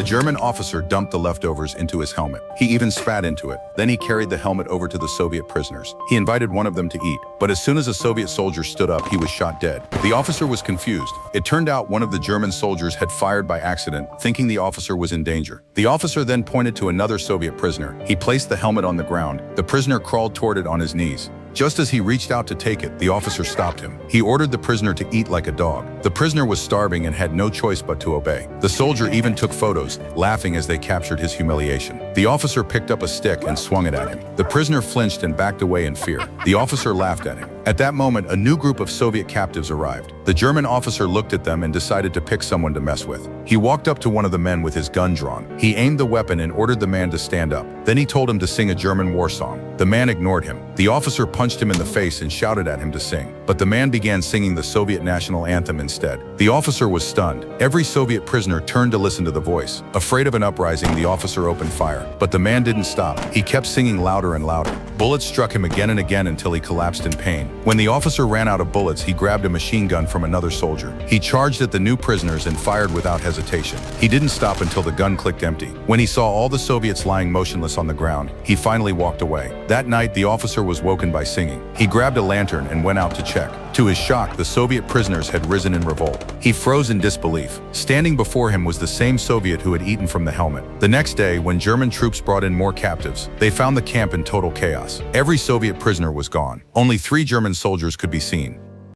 German officer dumped the leftovers into his helmet. He even spat into it. Then he carried the helmet over to the Soviet prisoners. He invited one of them to eat, but as soon as a Soviet soldier stood up, he was shot dead. The officer was confused. It turned out one of the German soldiers had fired by accident, thinking the officer was in danger. The officer then pointed to another Soviet prisoner. He placed the helmet on the ground. The prisoner crawled toward it on his knees. Just as he reached out to take it, the officer stopped him. He ordered the prisoner to eat like a dog. The prisoner was starving and had no choice but to obey. The soldier even took photos, laughing as they captured his humiliation. The officer picked up a stick and swung it at him. The prisoner flinched and backed away in fear. The officer laughed at him. At that moment, a new group of Soviet captives arrived. The German officer looked at them and decided to pick someone to mess with. He walked up to one of the men with his gun drawn. He aimed the weapon and ordered the man to stand up. Then he told him to sing a German war song. The man ignored him. The officer punched him in the face and shouted at him to sing. But the man began singing the Soviet national anthem instead. The officer was stunned. Every Soviet prisoner turned to listen to the voice. Afraid of an uprising, the officer opened fire. But the man didn't stop. He kept singing louder and louder. Bullets struck him again and again until he collapsed in pain. When the officer ran out of bullets, he grabbed a machine gun from another soldier. He charged at the new prisoners and fired without hesitation. He didn't stop until the gun clicked empty. When he saw all the Soviets lying motionless on the ground, he finally walked away. That night, the officer was woken by singing. He grabbed a lantern and went out to check. To his shock, the Soviet prisoners had risen in revolt. He froze in disbelief. Standing before him was the same Soviet who had eaten from the helmet. The next day, when German troops brought in more captives, they found the camp in total chaos. Every Soviet prisoner was gone. Only 3 German soldiers could be seen.